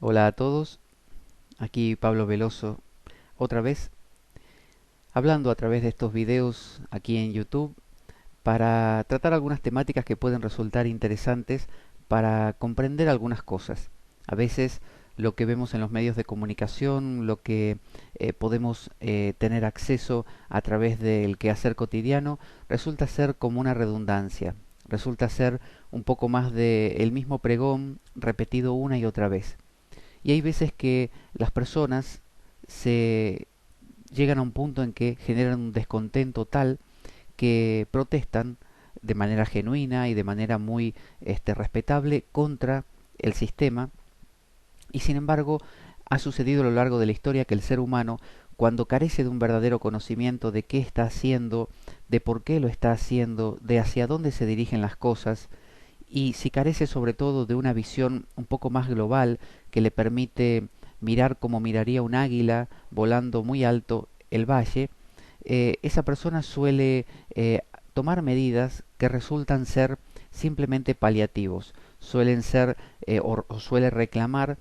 Hola a todos, aquí Pablo Veloso otra vez, hablando a través de estos videos aquí en YouTube para tratar algunas temáticas que pueden resultar interesantes para comprender algunas cosas. A veces lo que vemos en los medios de comunicación, lo que podemos tener acceso a través del quehacer cotidiano, resulta ser como una redundancia, resulta ser un poco más de el mismo pregón repetido una y otra vez. Y hay veces que las personas se llegan a un punto en que generan un descontento tal que protestan de manera genuina y de manera muy respetable contra el sistema, y sin embargo ha sucedido a lo largo de la historia que el ser humano, cuando carece de un verdadero conocimiento de qué está haciendo, de por qué lo está haciendo, de hacia dónde se dirigen las cosas, y si carece sobre todo de una visión un poco más global que le permite mirar como miraría un águila volando muy alto el valle, esa persona suele tomar medidas que resultan ser simplemente paliativos, suelen ser o suele reclamar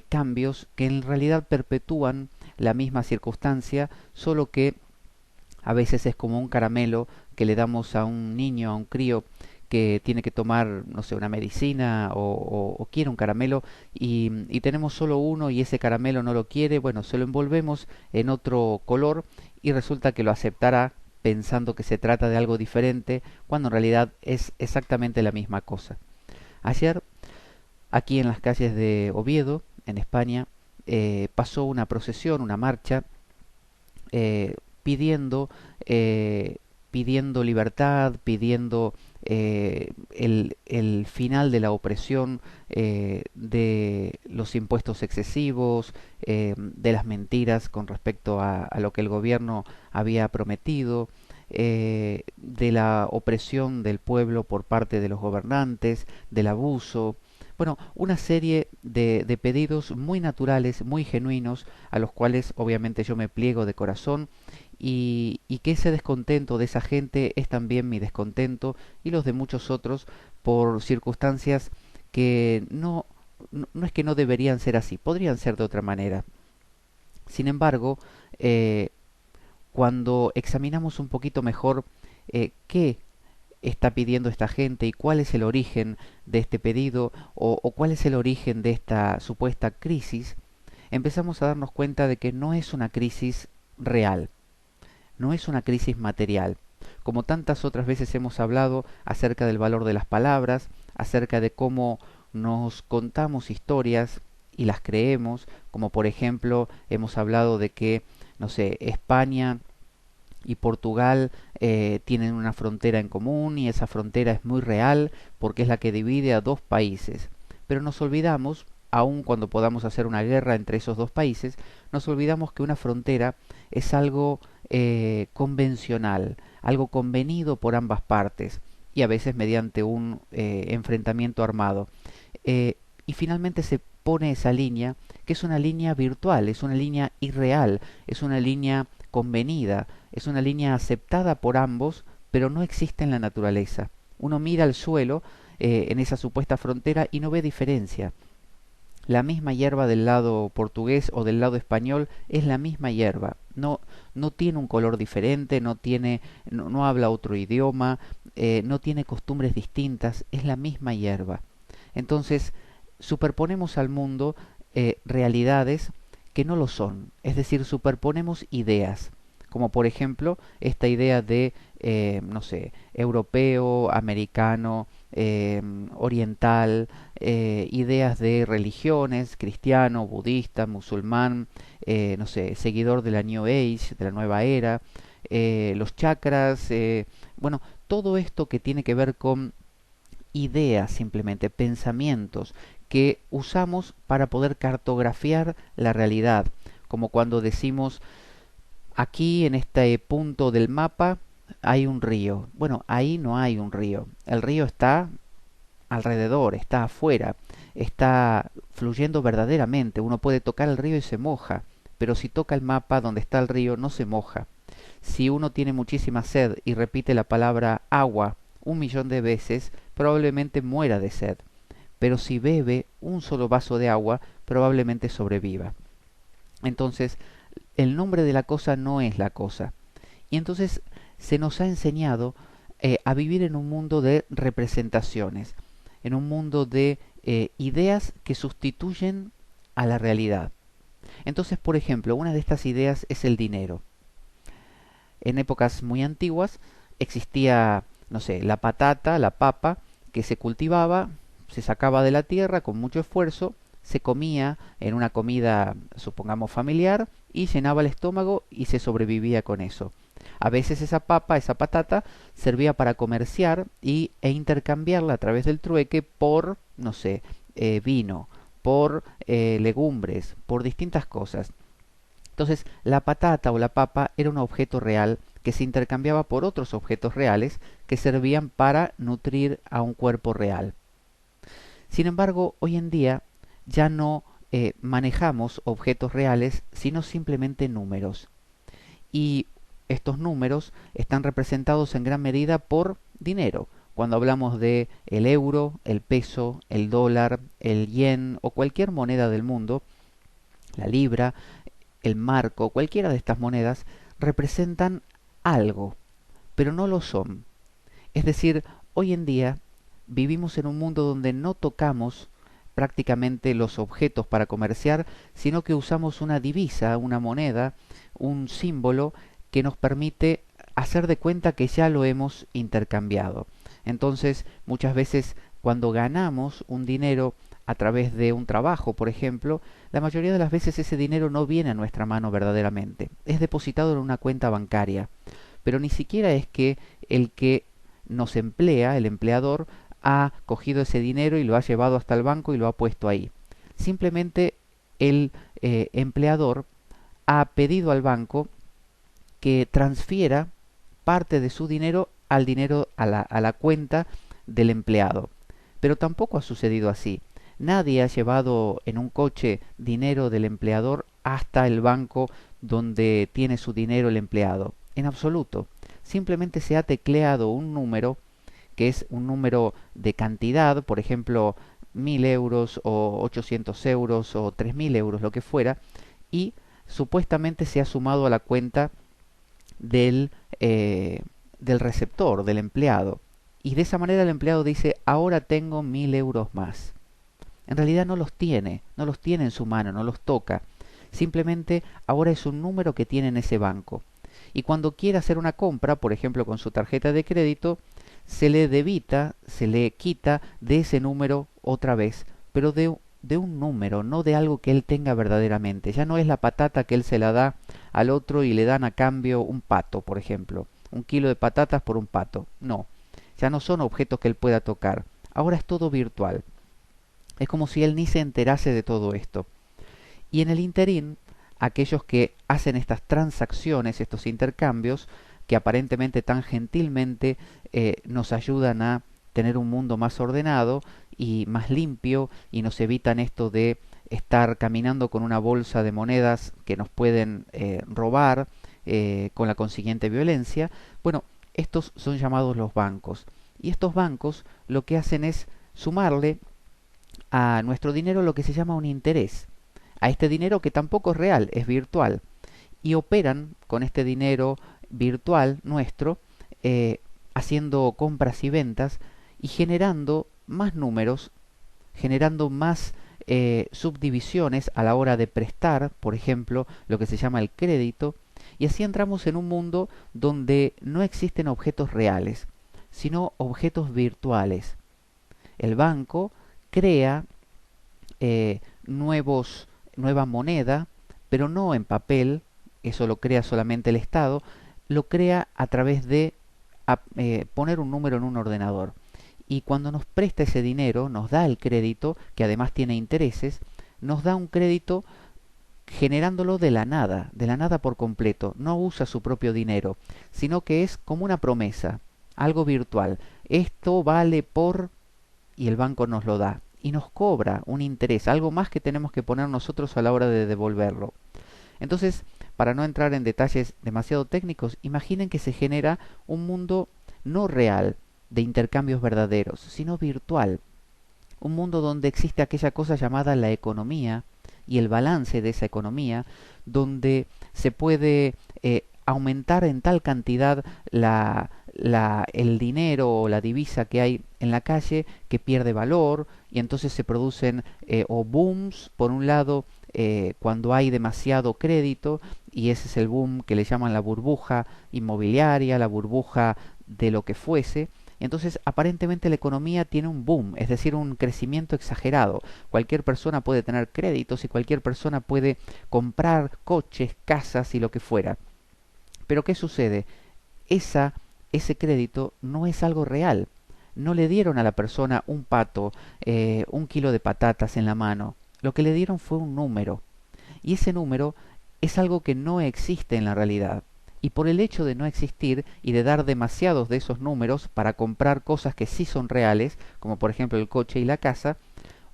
cambios que en realidad perpetúan la misma circunstancia, solo que a veces es como un caramelo que le damos a un niño, a un crío, que tiene que tomar, no sé, una medicina o quiere un caramelo y tenemos solo uno y ese caramelo no lo quiere, bueno, se lo envolvemos en otro color y resulta que lo aceptará pensando que se trata de algo diferente, cuando en realidad es exactamente la misma cosa. Ayer, aquí en las calles de Oviedo, en España, pasó una procesión, una marcha, eh, pidiendo, eh, pidiendo libertad, pidiendo el final de la opresión, de los impuestos excesivos, de las mentiras con respecto a lo que el gobierno había prometido, de la opresión del pueblo por parte de los gobernantes, del abuso. Bueno, una serie de pedidos muy naturales, muy genuinos, a los cuales obviamente yo me pliego de corazón, y que ese descontento de esa gente es también mi descontento y los de muchos otros por circunstancias que no es que no deberían ser así, podrían ser de otra manera. Sin embargo, eh, cuando examinamos un poquito mejor qué está pidiendo esta gente y cuál es el origen de este pedido o cuál es el origen de esta supuesta crisis, empezamos a darnos cuenta de que no es una crisis real, no es una crisis material. Como tantas otras veces hemos hablado acerca del valor de las palabras, acerca de cómo nos contamos historias y las creemos, como por ejemplo hemos hablado de que, no sé, España y Portugal tienen una frontera en común y esa frontera es muy real porque es la que divide a dos países. Pero nos olvidamos, aun cuando podamos hacer una guerra entre esos dos países, nos olvidamos que una frontera es algo convencional, algo convenido por ambas partes y a veces mediante un enfrentamiento armado. Eh, y finalmente se pone esa línea, que es una línea virtual, es una línea irreal, es una línea convenida, es una línea aceptada por ambos, pero no existe en la naturaleza. Uno mira al suelo en esa supuesta frontera y no ve diferencia. La misma hierba del lado portugués o del lado español es la misma hierba. No tiene un color diferente, no habla otro idioma, no tiene costumbres distintas, es la misma hierba. Entonces, superponemos al mundo realidades que no lo son, es decir, superponemos ideas, como por ejemplo esta idea de, no sé, europeo, americano, oriental, ideas de religiones, cristiano, budista, musulmán, no sé, seguidor de la New Age, de la nueva era, los chakras, bueno, todo esto que tiene que ver con ideas, simplemente pensamientos que usamos para poder cartografiar la realidad, como cuando decimos aquí en este punto del mapa hay un río. Bueno, ahí no hay un río. El río está alrededor, está afuera, está fluyendo verdaderamente. Uno puede tocar el río y se moja, pero si toca el mapa donde está el río no se moja. Si uno tiene muchísima sed y repite la palabra agua 1 millón de veces, probablemente muera de sed. pero si bebe un solo vaso de agua, probablemente sobreviva. Entonces, el nombre de la cosa no es la cosa. Y entonces se nos ha enseñado a vivir en un mundo de representaciones, en un mundo de ideas que sustituyen a la realidad. Entonces, por ejemplo, una de estas ideas es el dinero. En épocas muy antiguas existía, no sé, la patata, la papa, que se cultivaba, se sacaba de la tierra con mucho esfuerzo, se comía en una comida, supongamos, familiar, y llenaba el estómago y se sobrevivía con eso. A veces esa papa, esa patata, servía para comerciar e intercambiarla a través del trueque por, no sé, vino, por legumbres, por distintas cosas. Entonces, la patata o la papa era un objeto real que se intercambiaba por otros objetos reales que servían para nutrir a un cuerpo real. Sin embargo, hoy en día ya no manejamos objetos reales, sino simplemente números. Y estos números están representados en gran medida por dinero. Cuando hablamos de el euro, el peso, el dólar, el yen o cualquier moneda del mundo, la libra, el marco, cualquiera de estas monedas, representan algo, pero no lo son. Es decir, hoy en día vivimos en un mundo donde no tocamos prácticamente los objetos para comerciar, sino que usamos una divisa, una moneda, un símbolo que nos permite hacer de cuenta que ya lo hemos intercambiado. Entonces, muchas veces cuando ganamos un dinero a través de un trabajo, por ejemplo, la mayoría de las veces ese dinero no viene a nuestra mano verdaderamente. Es depositado en una cuenta bancaria. Pero ni siquiera es que el que nos emplea, el empleador, ha cogido ese dinero y lo ha llevado hasta el banco y lo ha puesto ahí. Simplemente el empleador ha pedido al banco que transfiera parte de su dinero al dinero a la cuenta del empleado. Pero tampoco ha sucedido así. Nadie ha llevado en un coche dinero del empleador hasta el banco donde tiene su dinero el empleado. En absoluto. Simplemente se ha tecleado un número que es un número de cantidad, por ejemplo, 1.000 euros o 800 euros o 3.000 euros, lo que fuera, y supuestamente se ha sumado a la cuenta del, del receptor, del empleado. Y de esa manera el empleado dice, ahora tengo 1.000 euros más. En realidad no los tiene en su mano, no los toca. Simplemente ahora es un número que tiene en ese banco. Y cuando quiere hacer una compra, por ejemplo con su tarjeta de crédito, se le debita, se le quita de ese número otra vez, pero de un número, no de algo que él tenga verdaderamente. Ya no es la patata que él se la da al otro y le dan a cambio un pato, por ejemplo. 1 kilo de patatas por un pato. No, ya no son objetos que él pueda tocar. Ahora es todo virtual. Es como si él ni se enterase de todo esto. Y en el interín, aquellos que hacen estas transacciones, estos intercambios, que aparentemente tan gentilmente nos ayudan a tener un mundo más ordenado y más limpio y nos evitan esto de estar caminando con una bolsa de monedas que nos pueden robar con la consiguiente violencia. Bueno, estos son llamados los bancos. Y estos bancos lo que hacen es sumarle a nuestro dinero lo que se llama un interés. A este dinero que tampoco es real, es virtual. Y operan con este dinero virtual nuestro, haciendo compras y ventas y generando más números, generando más subdivisiones a la hora de prestar, por ejemplo, lo que se llama el crédito, y así entramos en un mundo donde no existen objetos reales, sino objetos virtuales. El banco crea nueva moneda, pero no en papel, eso lo crea solamente el Estado, lo crea a través de poner un número en un ordenador. Y cuando nos presta ese dinero, nos da el crédito, que además tiene intereses, nos da un crédito generándolo de la nada por completo. No usa su propio dinero, sino que es como una promesa, algo virtual. Esto vale por... y el banco nos lo da. Y nos cobra un interés, algo más que tenemos que poner nosotros a la hora de devolverlo. Entonces, para no entrar en detalles demasiado técnicos, imaginen que se genera un mundo no real de intercambios verdaderos, sino virtual. un mundo donde existe aquella cosa llamada la economía y el balance de esa economía, donde se puede aumentar en tal cantidad el dinero o la divisa que hay en la calle que pierde valor y entonces se producen o booms, por un lado, cuando hay demasiado crédito, y ese es el boom que le llaman la burbuja inmobiliaria, la burbuja de lo que fuese. Entonces, aparentemente la economía tiene un boom, es decir, un crecimiento exagerado. Cualquier persona puede tener créditos y cualquier persona puede comprar coches, casas y lo que fuera. Pero ¿qué sucede? Esa, ese crédito no es algo real. No le dieron a la persona un pato, un kilo de patatas en la mano. Lo que le dieron fue un número. Y ese número es algo que no existe en la realidad. Y por el hecho de no existir y de dar demasiados de esos números para comprar cosas que sí son reales, como por ejemplo el coche y la casa,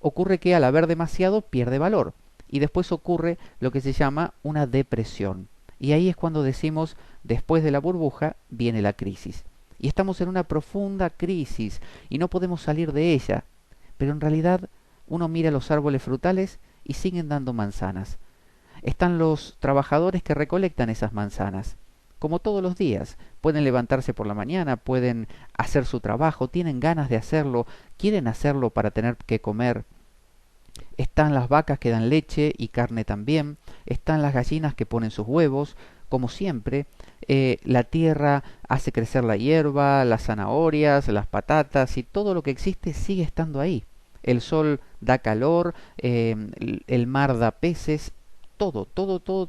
ocurre que al haber demasiado pierde valor. Y después ocurre lo que se llama una depresión. Y ahí es cuando decimos, después de la burbuja viene la crisis. Y estamos en una profunda crisis y no podemos salir de ella. Pero en realidad uno mira los árboles frutales y siguen dando manzanas. Están los trabajadores que recolectan esas manzanas. Como todos los días, pueden levantarse por la mañana, pueden hacer su trabajo, tienen ganas de hacerlo, quieren hacerlo para tener que comer. Están las vacas que dan leche y carne también, están las gallinas que ponen sus huevos, como siempre, la tierra hace crecer la hierba, las zanahorias, las patatas y todo lo que existe sigue estando ahí. El sol da calor, el mar da peces, todo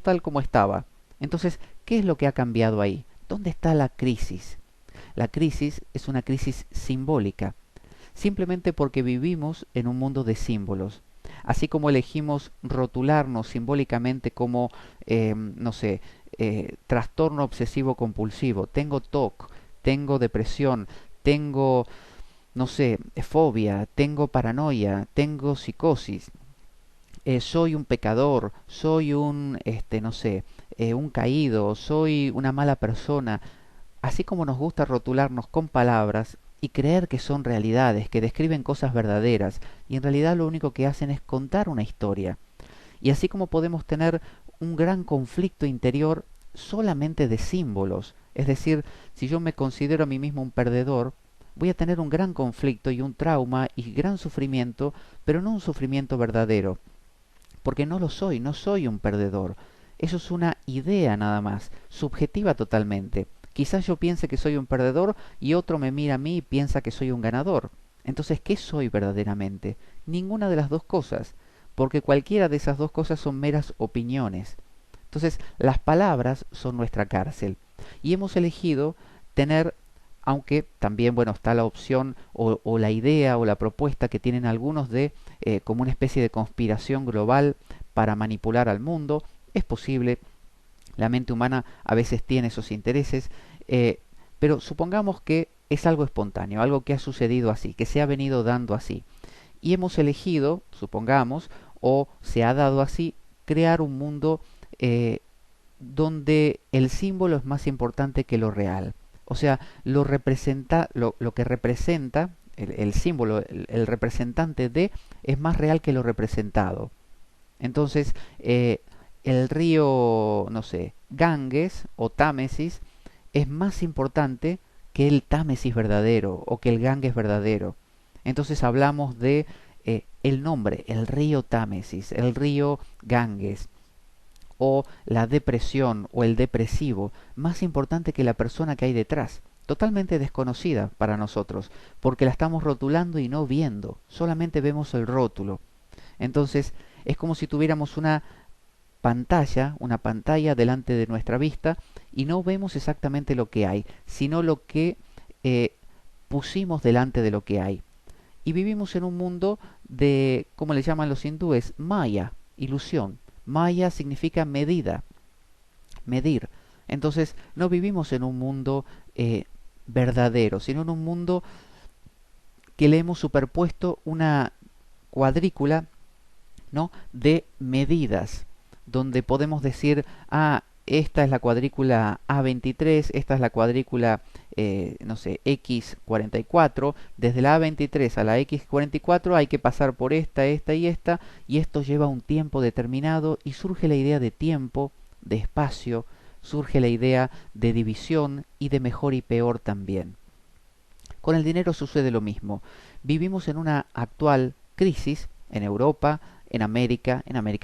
tal como estaba. Entonces, ¿qué es lo que ha cambiado ahí? ¿Dónde está la crisis? La crisis es una crisis simbólica, simplemente porque vivimos en un mundo de símbolos. Así como elegimos rotularnos simbólicamente como, no sé, trastorno obsesivo compulsivo, tengo TOC, tengo depresión, tengo, no sé, fobia, tengo paranoia, tengo psicosis, soy un pecador, soy un, no sé, un caído, soy una mala persona. Así como nos gusta rotularnos con palabras y creer que son realidades, que describen cosas verdaderas, y en realidad lo único que hacen es contar una historia. Y así como podemos tener un gran conflicto interior solamente de símbolos, es decir, si yo me considero a mí mismo un perdedor, voy a tener un gran conflicto y un trauma y gran sufrimiento, pero no un sufrimiento verdadero, porque no lo soy, no soy un perdedor. Eso es una idea nada más, subjetiva totalmente. Quizás yo piense que soy un perdedor y otro me mira a mí y piensa que soy un ganador. Entonces, ¿qué soy verdaderamente? Ninguna de las dos cosas, porque cualquiera de esas dos cosas son meras opiniones. Entonces, las palabras son nuestra cárcel. Y hemos elegido tener, aunque también, bueno, está la opción o la idea o la propuesta que tienen algunos de como una especie de conspiración global para manipular al mundo. Es posible, la mente humana a veces tiene esos intereses, pero supongamos que es algo espontáneo, algo que ha sucedido así, que se ha venido dando así. Y hemos elegido, supongamos, o se ha dado así, crear un mundo donde el símbolo es más importante que lo real. O sea, lo que representa, el símbolo, el representante de, es más real que lo representado. Entonces, el río, no sé, Ganges o Támesis es más importante que el Támesis verdadero o que el Ganges verdadero. Entonces hablamos de el nombre, el río Támesis, el río Ganges, o la depresión o el depresivo, más importante que la persona que hay detrás, totalmente desconocida para nosotros, porque la estamos rotulando y no viendo, solamente vemos el rótulo. Entonces, es como si tuviéramos una pantalla delante de nuestra vista y no vemos exactamente lo que hay, sino lo que pusimos delante de lo que hay. Y vivimos en un mundo de, como le llaman los hindúes, maya, ilusión. Maya significa medida, medir. Entonces, no vivimos en un mundo verdadero, sino en un mundo que le hemos superpuesto una cuadrícula, ¿no?, de medidas, donde podemos decir, ah, esta es la cuadrícula A23, esta es la cuadrícula no sé, X44, desde la A23 a la X44 hay que pasar por esta y esto lleva un tiempo determinado y surge la idea de tiempo, de espacio, surge la idea de división y de mejor y peor también. Con el dinero sucede lo mismo. Vivimos en una actual crisis en Europa, en América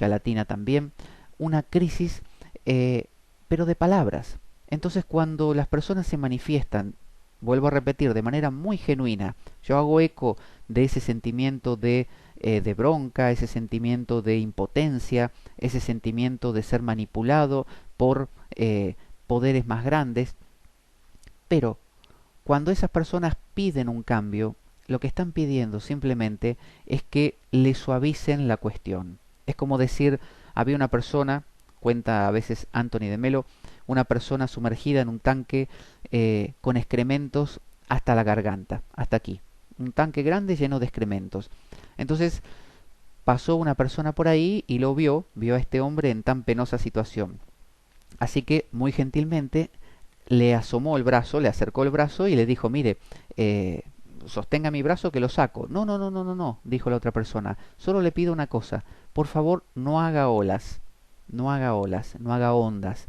Latina también, una crisis pero de palabras. Entonces cuando las personas se manifiestan, vuelvo a repetir, de manera muy genuina, yo hago eco de ese sentimiento de bronca, ese sentimiento de impotencia, ese sentimiento de ser manipulado por poderes más grandes, pero cuando esas personas piden un cambio, lo que están pidiendo simplemente es que le suavicen la cuestión. Es como decir, había una persona, cuenta a veces Anthony de Melo, una persona sumergida en un tanque con excrementos hasta la garganta, hasta aquí. Un tanque grande lleno de excrementos. Entonces pasó una persona por ahí y lo vio a este hombre en tan penosa situación. Así que muy gentilmente le asomó el brazo, le acercó el brazo y le dijo, mire, sostenga mi brazo que lo saco. No, no, no, no, no, no, dijo la otra persona. Solo le pido una cosa, por favor no haga olas, no haga olas, no haga ondas.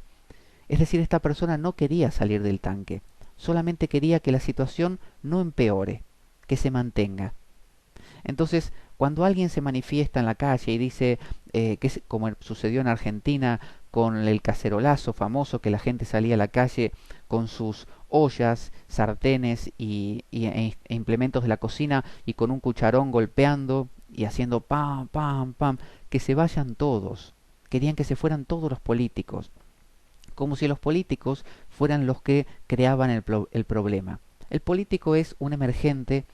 Es decir, esta persona no quería salir del tanque, solamente quería que la situación no empeore, que se mantenga. Entonces, cuando alguien se manifiesta en la calle y dice, como sucedió en Argentina con el cacerolazo famoso, que la gente salía a la calle con sus ollas, sartenes e implementos de la cocina y con un cucharón golpeando y haciendo pam, pam, pam, que se vayan todos. Querían que se fueran todos los políticos, como si los políticos fueran los que creaban el problema. El político es un emergente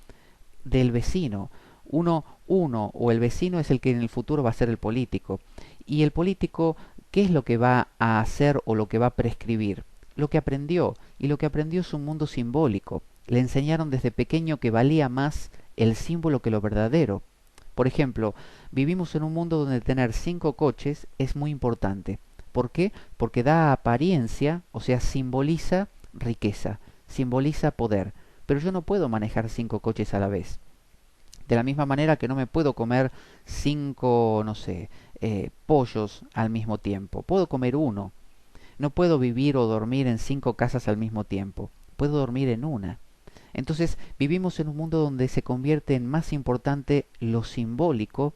del vecino. Uno o el vecino es el que en el futuro va a ser el político. Y el político, ¿qué es lo que va a hacer o lo que va a prescribir? Lo que aprendió. Y lo que aprendió es un mundo simbólico. Le enseñaron desde pequeño que valía más el símbolo que lo verdadero. Por ejemplo, vivimos en un mundo donde tener 5 coches es muy importante. ¿Por qué? Porque da apariencia, o sea, simboliza riqueza, simboliza poder. Pero yo no puedo manejar 5 coches a la vez. De la misma manera que no me puedo comer 5, no sé, pollos al mismo tiempo. Puedo comer uno. No puedo vivir o dormir en 5 casas al mismo tiempo. Puedo dormir en una. Entonces vivimos en un mundo donde se convierte en más importante lo simbólico,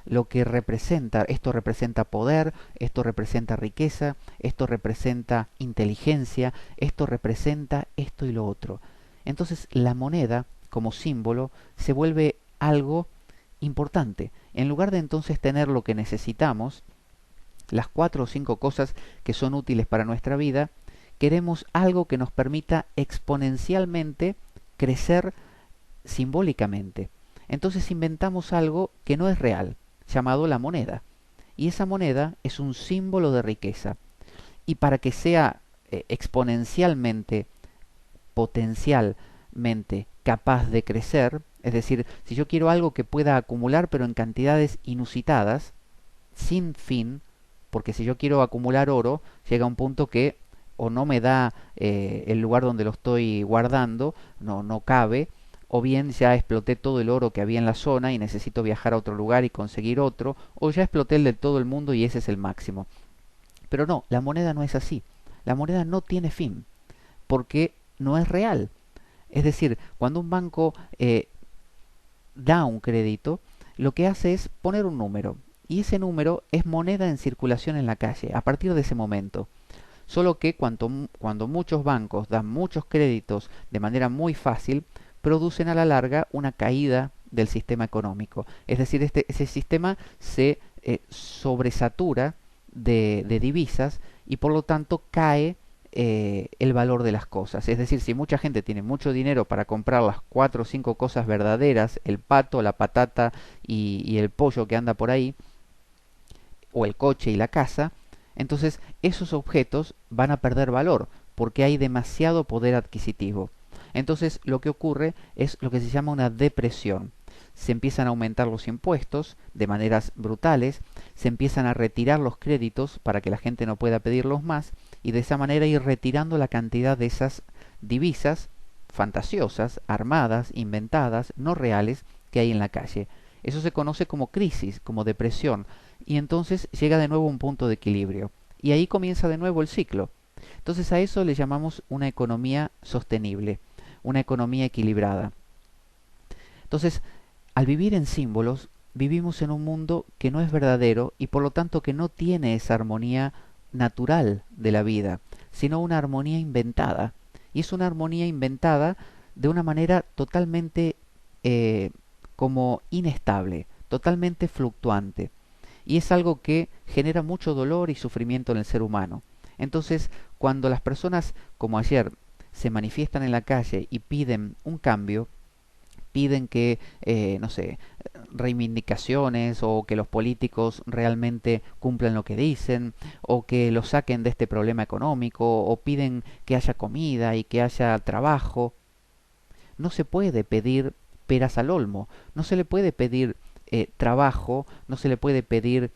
lo que representa. Esto representa poder, esto representa riqueza, esto representa inteligencia, esto representa esto y lo otro. Entonces la moneda como símbolo se vuelve algo importante. En lugar de entonces tener lo que necesitamos, las 4 o 5 cosas que son útiles para nuestra vida, queremos algo que nos permita exponencialmente crecer simbólicamente. Entonces inventamos algo que no es real, llamado la moneda. Y esa moneda es un símbolo de riqueza. Y para que sea exponencialmente, potencialmente capaz de crecer, es decir, si yo quiero algo que pueda acumular pero en cantidades inusitadas, sin fin, porque si yo quiero acumular oro, llega un punto que o no me da el lugar donde lo estoy guardando, no cabe, o bien ya exploté todo el oro que había en la zona y necesito viajar a otro lugar y conseguir otro, o ya exploté el de todo el mundo y ese es el máximo. Pero no, la moneda no es así. La moneda no tiene fin, porque no es real. Es decir, cuando un banco da un crédito, lo que hace es poner un número, y ese número es moneda en circulación en la calle a partir de ese momento. Solo que cuando muchos bancos dan muchos créditos de manera muy fácil, producen a la larga una caída del sistema económico. Es decir, ese sistema se sobresatura de divisas y por lo tanto cae el valor de las cosas. Es decir, si mucha gente tiene mucho dinero para comprar las 4 o 5 cosas verdaderas, el pato, la patata y el pollo que anda por ahí, o el coche y la casa, entonces esos objetos van a perder valor porque hay demasiado poder adquisitivo. Entonces lo que ocurre es lo que se llama una depresión. Se empiezan a aumentar los impuestos de maneras brutales, se empiezan a retirar los créditos para que la gente no pueda pedirlos más y de esa manera ir retirando la cantidad de esas divisas fantasiosas, armadas, inventadas, no reales, que hay en la calle. Eso se conoce como crisis, como depresión, y entonces llega de nuevo a un punto de equilibrio. Y ahí comienza de nuevo el ciclo. Entonces a eso le llamamos una economía sostenible, una economía equilibrada. Entonces, al vivir en símbolos, vivimos en un mundo que no es verdadero y por lo tanto que no tiene esa armonía natural de la vida, sino una armonía inventada. Y es una armonía inventada de una manera totalmente eh, como inestable, totalmente fluctuante. Y es algo que genera mucho dolor y sufrimiento en el ser humano. Entonces, cuando las personas, como ayer, se manifiestan en la calle y piden un cambio, piden que, no sé, reivindicaciones o que los políticos realmente cumplan lo que dicen o que los saquen de este problema económico o piden que haya comida y que haya trabajo. No se puede pedir peras al olmo, no se le puede pedir trabajo, no se le puede pedir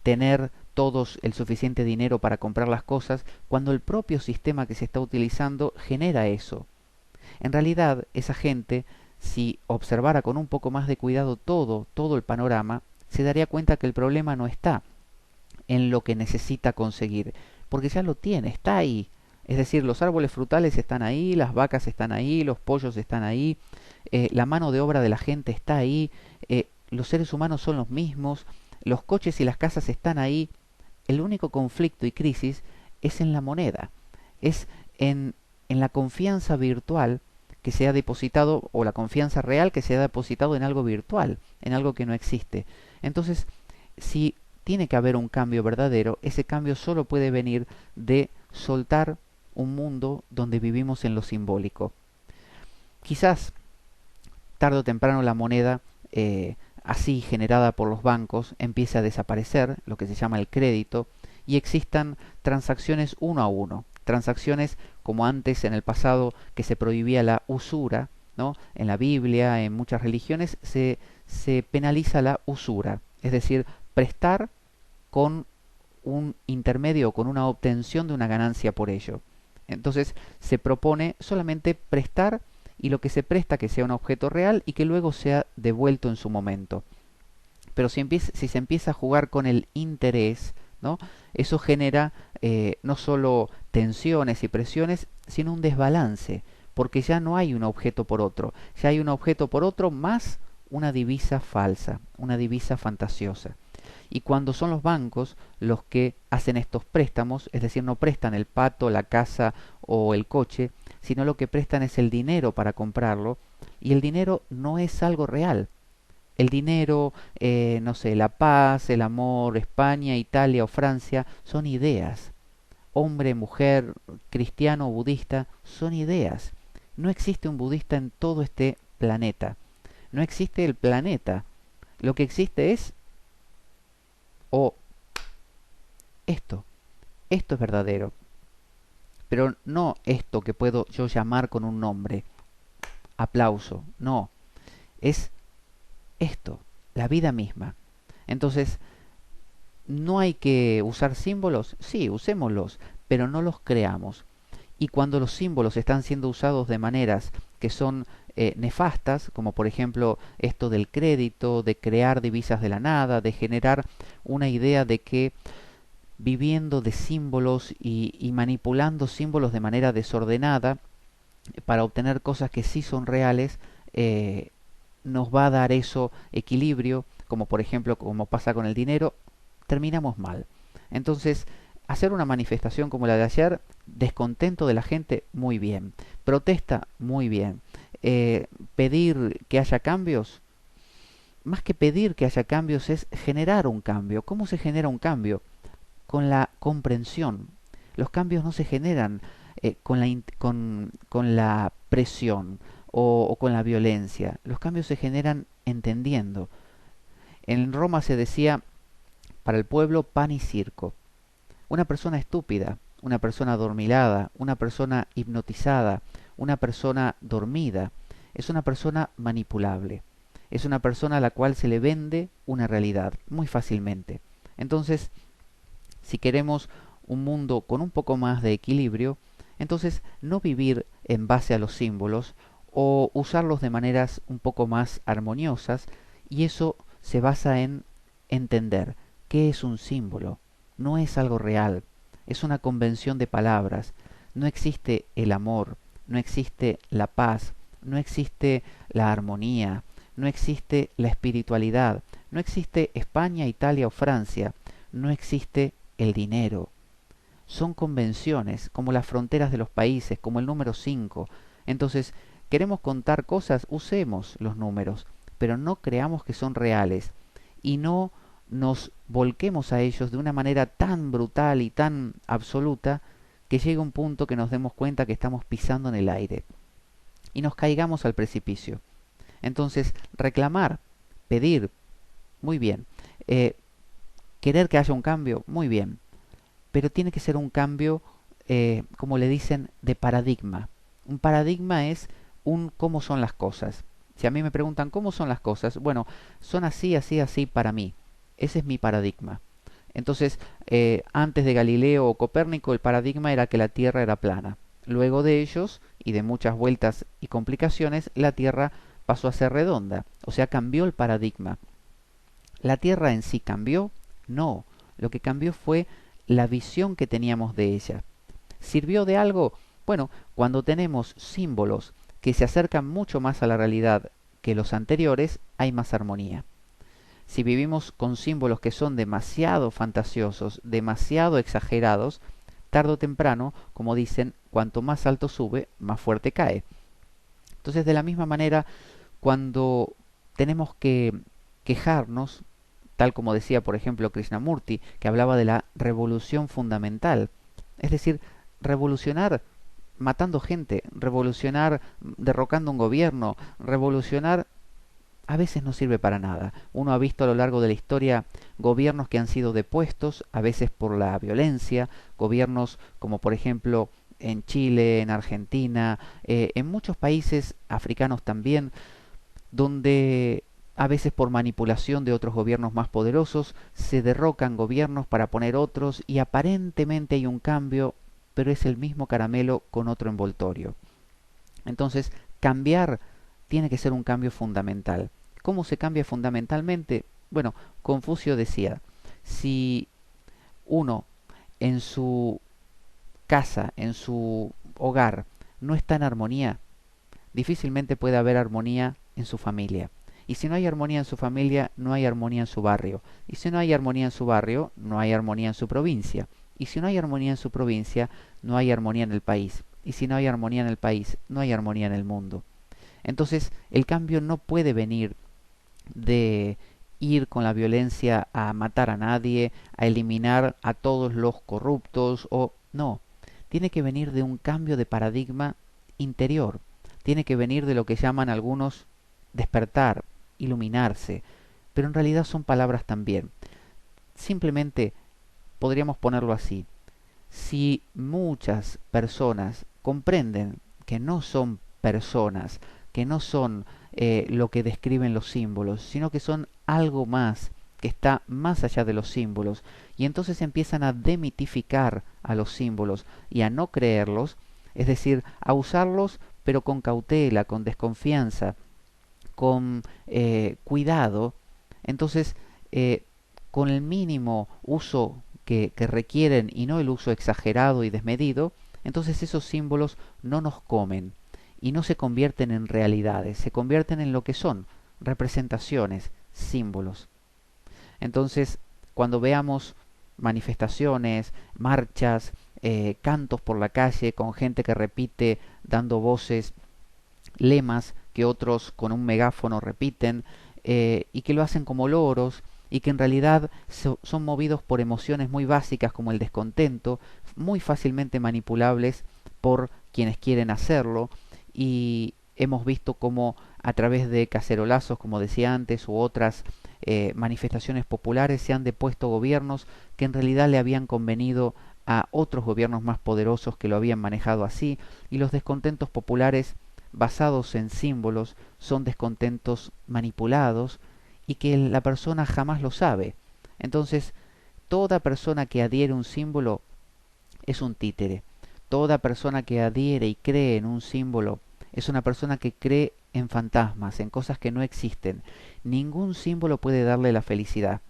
tener todos el suficiente dinero para comprar las cosas cuando el propio sistema que se está utilizando genera eso. En realidad, esa gente, si observara con un poco más de cuidado todo el panorama, se daría cuenta que el problema no está en lo que necesita conseguir, porque ya lo tiene, está ahí. Es decir, los árboles frutales están ahí, las vacas están ahí, los pollos están ahí, la mano de obra de la gente está ahí, los seres humanos son los mismos, los coches y las casas están ahí. El único conflicto y crisis es en la moneda, es en la confianza virtual que se ha depositado, o la confianza real que se ha depositado en algo virtual, en algo que no existe. Entonces, si tiene que haber un cambio verdadero, ese cambio solo puede venir de soltar un mundo donde vivimos en lo simbólico. Quizás tarde o temprano la moneda así generada por los bancos empiece a desaparecer, lo que se llama el crédito, y existan transacciones uno a uno, transacciones como antes en el pasado que se prohibía la usura, ¿no? En la Biblia, en muchas religiones, se penaliza la usura, es decir, prestar con un intermedio o con una obtención de una ganancia por ello. Entonces se propone solamente prestar y lo que se presta que sea un objeto real y que luego sea devuelto en su momento. Pero si se empieza a jugar con el interés, ¿no? Eso genera no solo tensiones y presiones, sino un desbalance, porque ya no hay un objeto por otro, ya hay un objeto por otro más una divisa falsa, una divisa fantasiosa. Y cuando son los bancos los que hacen estos préstamos, es decir, no prestan el pato, la casa o el coche, sino lo que prestan es el dinero para comprarlo, y el dinero no es algo real. El dinero, no sé, la paz, el amor, España, Italia o Francia, son ideas. Hombre, mujer, cristiano o budista, son ideas. No existe un budista en todo este planeta. No existe el planeta. Lo que existe es, o esto. Esto es verdadero. Pero no esto que puedo yo llamar con un nombre. Aplauso. No. Es esto. La vida misma. Entonces, ¿no hay que usar símbolos? Sí, usémoslos, pero no los creamos. Y cuando los símbolos están siendo usados de maneras que son nefastas, como por ejemplo esto del crédito, de crear divisas de la nada, de generar una idea de que viviendo de símbolos y manipulando símbolos de manera desordenada para obtener cosas que sí son reales, nos va a dar eso equilibrio, como por ejemplo como pasa con el dinero, terminamos mal. Entonces, hacer una manifestación como la de ayer, descontento de la gente, muy bien. Protesta, muy bien. Pedir que haya cambios, más que pedir que haya cambios es generar un cambio. ¿Cómo se genera un cambio? Con la comprensión. Los cambios no se generan con la presión o con la violencia. Los cambios se generan entendiendo. En Roma se decía para el pueblo pan y circo. Una persona estúpida, una persona adormilada, una persona hipnotizada, una persona dormida, es una persona manipulable. Es una persona a la cual se le vende una realidad muy fácilmente. Entonces, si queremos un mundo con un poco más de equilibrio, entonces no vivir en base a los símbolos o usarlos de maneras un poco más armoniosas, y eso se basa en entender qué es un símbolo. No es algo real, es una convención de palabras. No existe el amor, no existe la paz, no existe la armonía, no existe la espiritualidad, no existe España, Italia o Francia, no existe el dinero. Son convenciones, como las fronteras de los países, como el número 5. Entonces, queremos contar cosas, usemos los números, pero no creamos que son reales y no nos volquemos a ellos de una manera tan brutal y tan absoluta que llegue un punto que nos demos cuenta que estamos pisando en el aire y nos caigamos al precipicio. Entonces, reclamar, pedir, muy bien. Querer que haya un cambio, muy bien. Pero tiene que ser un cambio, como le dicen, de paradigma. Un paradigma es un cómo son las cosas. Si a mí me preguntan cómo son las cosas, bueno, son así, así, así para mí. Ese es mi paradigma. Entonces, antes de Galileo o Copérnico, el paradigma era que la Tierra era plana. Luego de ellos, y de muchas vueltas y complicaciones, la Tierra pasó a ser redonda. O sea, cambió el paradigma. ¿La Tierra en sí cambió? No. Lo que cambió fue la visión que teníamos de ella. ¿Sirvió de algo? Bueno, cuando tenemos símbolos que se acercan mucho más a la realidad que los anteriores, hay más armonía. Si vivimos con símbolos que son demasiado fantasiosos, demasiado exagerados, tarde o temprano, como dicen, cuanto más alto sube, más fuerte cae. Entonces, de la misma manera, cuando tenemos que quejarnos, tal como decía, por ejemplo, Krishnamurti, que hablaba de la revolución fundamental, es decir, revolucionar matando gente, revolucionar derrocando un gobierno, revolucionar a veces no sirve para nada. Uno ha visto a lo largo de la historia gobiernos que han sido depuestos, a veces por la violencia, gobiernos como por ejemplo en Chile, en Argentina, en muchos países africanos también, donde a veces por manipulación de otros gobiernos más poderosos se derrocan gobiernos para poner otros y aparentemente hay un cambio, pero es el mismo caramelo con otro envoltorio. Entonces, cambiar tiene que ser un cambio fundamental. ¿Cómo se cambia fundamentalmente? Bueno, Confucio decía, si uno en su casa, en su hogar, no está en armonía, difícilmente puede haber armonía en su familia. Y si no hay armonía en su familia, no hay armonía en su barrio. Y si no hay armonía en su barrio, no hay armonía en su provincia. Y si no hay armonía en su provincia, no hay armonía en el país. Y si no hay armonía en el país, no hay armonía en el mundo. Entonces, el cambio no puede venir de ir con la violencia a matar a nadie, a eliminar a todos los corruptos o no. Tiene que venir de un cambio de paradigma interior. Tiene que venir de lo que llaman algunos despertar, iluminarse, pero en realidad son palabras también. Simplemente podríamos ponerlo así. Si muchas personas comprenden que no son personas, que no son lo que describen los símbolos, sino que son algo más, que está más allá de los símbolos, y entonces empiezan a demitificar a los símbolos y a no creerlos, es decir, a usarlos pero con cautela, con desconfianza, con cuidado, entonces con el mínimo uso que requieren y no el uso exagerado y desmedido, entonces esos símbolos no nos comen y no se convierten en realidades, se convierten en lo que son, representaciones, símbolos. Entonces, cuando veamos manifestaciones, marchas, cantos por la calle con gente que repite dando voces, lemas que otros con un megáfono repiten y que lo hacen como loros y que en realidad son movidos por emociones muy básicas como el descontento, muy fácilmente manipulables por quienes quieren hacerlo, y hemos visto cómo a través de cacerolazos, como decía antes, u otras manifestaciones populares se han depuesto gobiernos que en realidad le habían convenido a otros gobiernos más poderosos que lo habían manejado así, y los descontentos populares basados en símbolos son descontentos manipulados y que la persona jamás lo sabe. Entonces, toda persona que adhiere un símbolo es un títere. Toda persona que adhiere y cree en un símbolo es una persona que cree en fantasmas, en cosas que no existen. Ningún símbolo puede darle la felicidad.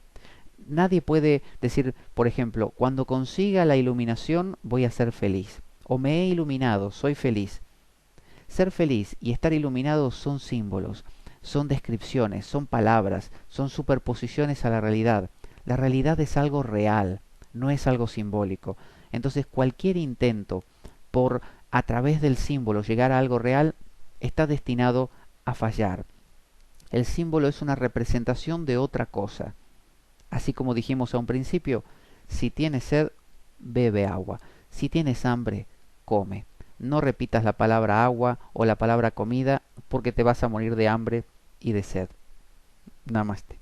Nadie puede decir, por ejemplo, cuando consiga la iluminación voy a ser feliz. O me he iluminado, soy feliz. Ser feliz y estar iluminado son símbolos, son descripciones, son palabras, son superposiciones a la realidad. La realidad es algo real, no es algo simbólico. Entonces cualquier intento por a través del símbolo llegar a algo real está destinado a fallar. El símbolo es una representación de otra cosa. Así como dijimos a un principio, si tienes sed, bebe agua. Si tienes hambre, come. No repitas la palabra agua o la palabra comida porque te vas a morir de hambre y de sed. Namaste.